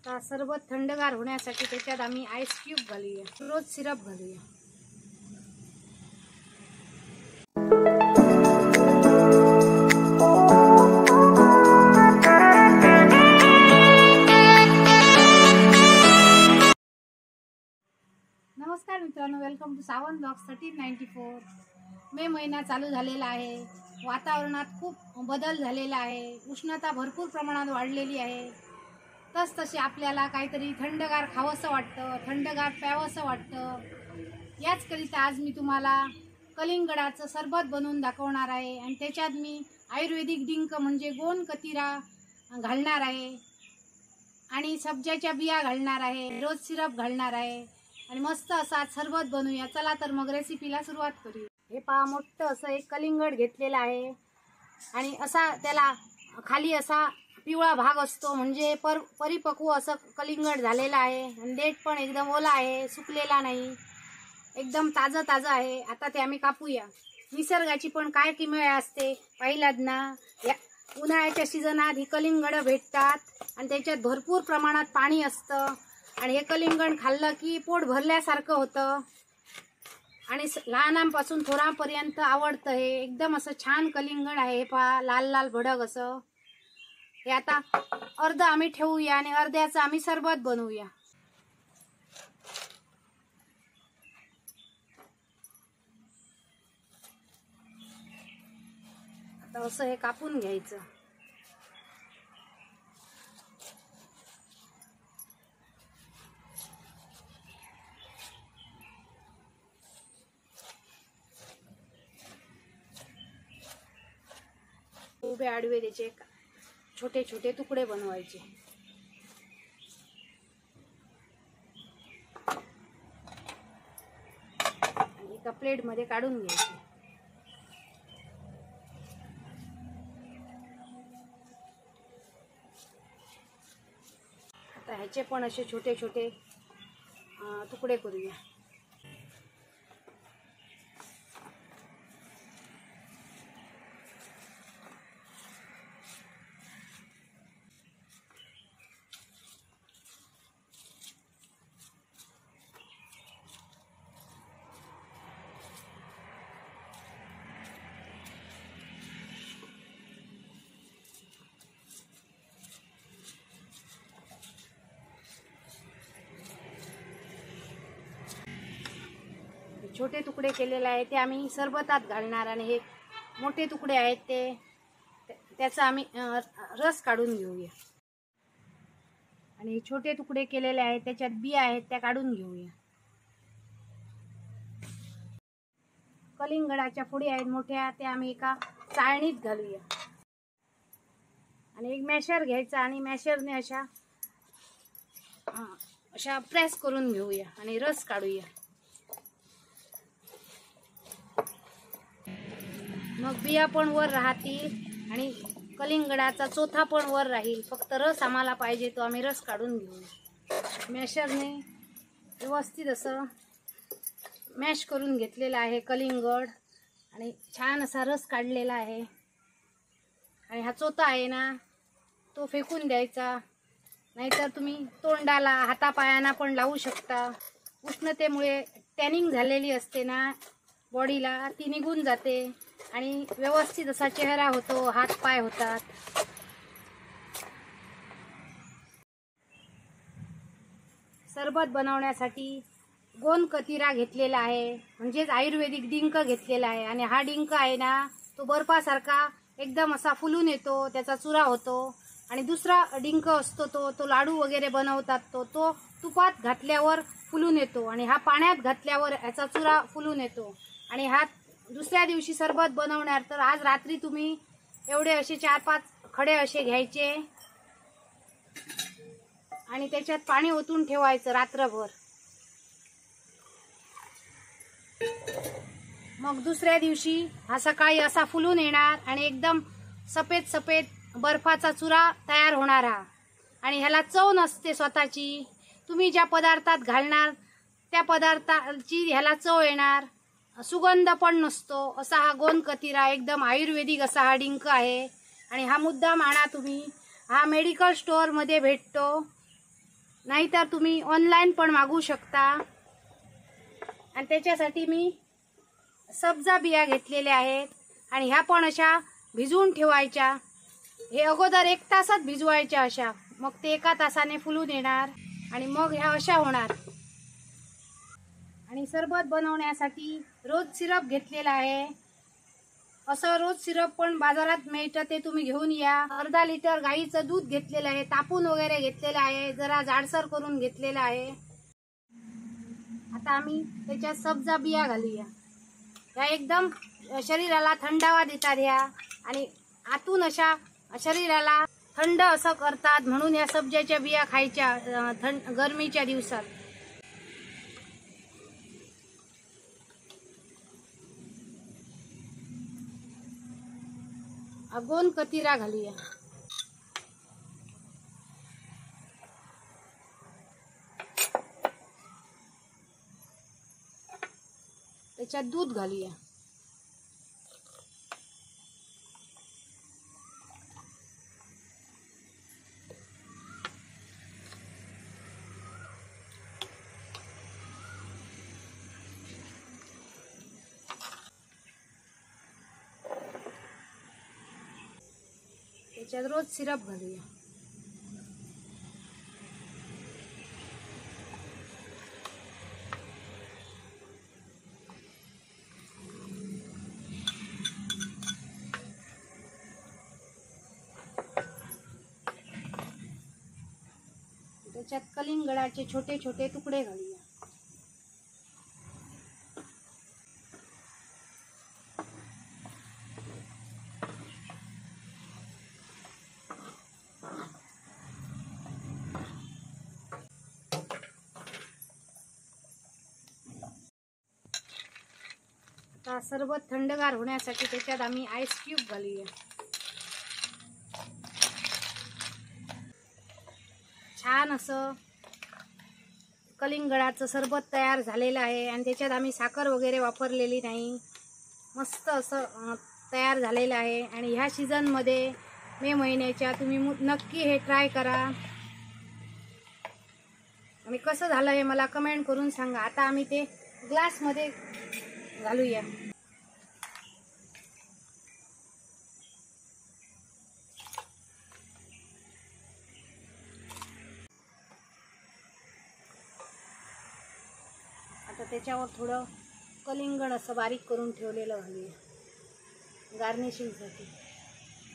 आता सरबत थंडगार होण्यासाठी त्याच्यात आम्ही आईस क्यूब घालूया, रोज सिरप घालूया। नमस्कार मित्रांनो, वेलकम टू सावंत ब्लॉग्स 1394। मे महिना चालू झालेला आहे। वातावरणात खूप बदल झालेला आहे। उष्णता भरपूर प्रमाणात वाढलेली आहे। तसे आपल्याला काहीतरी थंडगार खावंसं वाटतं, थंडगार प्यावंसं वाटतं। याचकरिता आज मी तुम्हाला कलिंगडाचं सरबत बनवून दाखवणार आहे आणि त्याच्यात मी आयुर्वेदिक डिंक म्हणजे गोंद कतिरा घालणार आहे आणि सब्जाच्या बिया घालणार आहे, रोज सिरप घालणार आहे आणि मस्त असा सरबत बनवूया। चला तर मग रेसिपीला सुरुवात करूया। हे पहा, मोठं असं एक कलिंगड घेतलेलं आहे आणि असा त्याला खाली असा पिवळा भाग असतो, म्हणजे परिपक्व असं कलिंगड झालेलं आहे आणि देठ पण एकदम ओला आहे, सुकलेला नाही, एकदम ताजं आहे। आता ते आम्ही कापूया। निसर्गाची पण काय किमया असते पाहिलात ना। या उन्हाळ्याच्या सीझनात ही कलिंगड भेटतात आणि त्याच्यात भरपूर प्रमाणात पाणी असतं आणि हे कलिंगड खाल्लं की पोट भरल्यासारखं होतं आणि लहानांपासून थोरांपर्यंत आवडतं। हे एकदम असं छान कलिंगड आहे। हे पहा, लाल लाल भडक असं। हे आता अर्ध आम्ही ठेवूया आणि अर्ध्याचं आम्ही सरबत बनवूया। आता असं हे कापून घ्यायचं। उभे आडवे त्याचे छोटे छोटे तुकडे बनवायचे आणि एका प्लेट मध्ये काढून घ्यायचे। आता ह्याचे पण असे छोटे छोटे तुकडे करूया। छोटे तुकडे केलेले आहे ते आम्ही सरबतात घालणार आणि हे मोठे तुकडे आहेत त्याचा आम्ही रस काढून घेऊया आणि छोटे तुकडे केलेले आहेत त्याच्यात बिया आहेत त्या काढून घेऊया। कलिंगडाच्या फोडी आहेत मोठ्या, त्या आम्ही एका चाळणीत घालूया आणि एक मॅशर घ्यायचा आणि मॅशरने अशा प्रेस करून घेऊया आणि रस काढूया। मग बिया पण वर राहतील आणि कलिंगडाचा चोथा पण वर राहील। फक्त रस आम्हाला पाहिजे तो आम्ही रस काढून घेऊ। मॅशरने व्यवस्थित असं मॅश करून घेतलेला आहे कलिंगड आणि छान असा रस काढलेला आहे आणि हा चोथा आहे ना तो फेकून द्यायचा, नाहीतर तुम्ही तोंडाला हातापायांना पण लावू शकता। उष्णतेमुळे टॅनिंग झालेली असते ना बॉडीला, ती निघून जाते आणि व्यवस्थित असा चेहरा होतो, हात पाय होतात। सरबत बनवण्यासाठी गोंद कतिरा घेतलेला आहे, म्हणजेच आयुर्वेदिक डिंक घेतलेला आहे आणि हा डिंक आहे ना तो बर्फासारखा एकदम असा फुलून येतो, त्याचा चुरा होतो आणि दुसरा डिंक असतो तो लाडू वगैरे बनवतात तो तुपात घातल्यावर फुलून येतो आणि हा पाण्यात घातल्यावर याचा चुरा फुलून येतो आणि हा दुसऱ्या दिवशी सरबत बनवणार तर आज रात्री तुम्ही एवढे असे 4-5 खडे असे घ्यायचे आणि त्याच्यात पाणी ओतून ठेवायचं रात्रभर। मग दुसऱ्या दिवशी हा सकाळी असा फुलून येणार आणि एकदम सफेद बर्फाचा चुरा तयार होणार हा आणि ह्याला चव नसते स्वतःची। तुम्ही ज्या पदार्थात घालणार त्या पदार्थाची ह्याला चव येणार, सुगंध पण नसतो। असा हा गोंद कतिरा एकदम आयुर्वेदिक असा हा डिंक आहे आणि हा मुद्दाम आणा तुम्ही, हा मेडिकल स्टोअर मध्ये भेटतो नाहीतर तुम्ही ऑनलाईन पण मागवू शकता। आणि त्याच्यासाठी मी सब्जा बिया घेतलेल्या आहेत आणि ह्या पण अशा भिजवून ठेवायच्या। हे अगोदर 1 तासात भिजवायच्या अशा, मग ते 1 तासाने फुलून येणार आणि मग ह्या अशा होणार। आणि सरबत बनवण्यासाठी रोज सिरप घेतलेला आहे। असं रोज सिरप पण बाजारात मिळतं, ते तुम्ही घेऊन या। अर्धा लिटर गाईचं दूध घेतलेलं आहे, तापून वगैरे घेतलेलं आहे, जरा जाडसर करून घेतलेलं आहे। आता आम्ही त्याच्यात सब्जा बिया घालूया। ह्या एकदम शरीराला थंडावा देतात ह्या आणि आतून अशा शरीराला थंड असं करतात, म्हणून या सब्जाच्या बिया खायच्या गरमीच्या दिवसात। गोंद कतिरा घालूया। त्याच्यात दूध घालूया। त्याच्यात रोज सिरप घालूया। त्याच्यात कलिंगडाचे छोटे छोटे तुकडे घालूया। आता सरबत थंडगार होण्यासाठी त्याच्यात आम्ही आईस क्यूब घालूया। छान असं कलिंगडाचं सरबत तयार झालेलं आहे आणि त्याच्यात आम्ही साखर वगैरे वापरलेली नाही। मस्त असं तयार झालेलं आहे आणि ह्या सीझनमध्ये मे महिन्याच्या तुम्ही नक्की हे ट्राय करा आणि कसं झालं हे मला कमेंट करून सांगा। आता आम्ही ते ग्लासमध्ये घालूया। आता त्याच्यावर थोडं कलिंगड असं बारीक करून ठेवलेलं घालूया गार्निशिंगसाठी।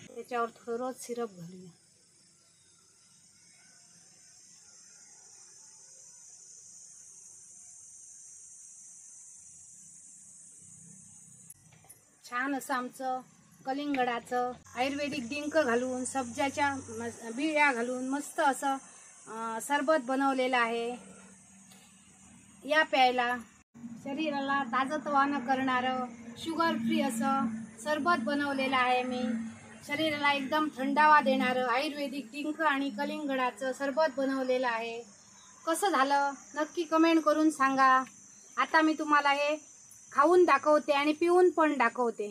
त्याच्यावर थोडं रोज सिरप घालूया। छान असं आमचं कलिंगडाचं आयुर्वेदिक डिंक घालून सब्जाच्या बिया घालून मस्त असं सरबत बनवलेलं आहे। या प्यायला शरीराला ताजतवानं करणारं शुगर फ्री असं सरबत बनवलेलं आहे मी। शरीराला एकदम थंडावा देणारं आयुर्वेदिक डिंक आणि कलिंगडाचं सरबत बनवलेलं आहे। कसं झालं नक्की कमेंट करून सांगा। आता मी तुम्हाला हे खाऊन दाखवते आणि पिऊन पण दाखवते।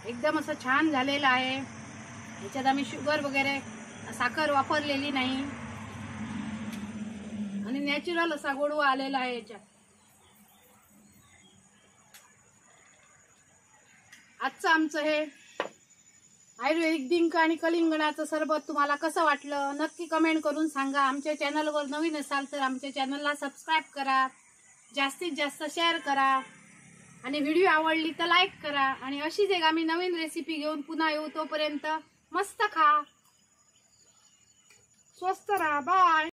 एकदम असं छान झालेलं आहे। ह्याच्यात आम्ही शुगर वगैरे साखर वापरलेली नाही आणि नॅचरल असा गोडवा आलेला आहे याच्यात। आजचं आमचं हे आयुर्वेदिक डिंक आणि कलिंगडाचं सरबत तुम्हाला कसं वाटलं नक्की कमेंट करून सांगा। आमच्या चॅनलवर नवीन असाल तर आमच्या चॅनलला सबस्क्राईब करा, जास्तीत जास्त शेअर करा आणि व्हिडिओ आवडली तर लाईक करा आणि अशीच एक आम्ही नवीन रेसिपी घेऊन पुन्हा येऊ। तोपर्यंत मस्त खा, स्वस्त राहा, बाय।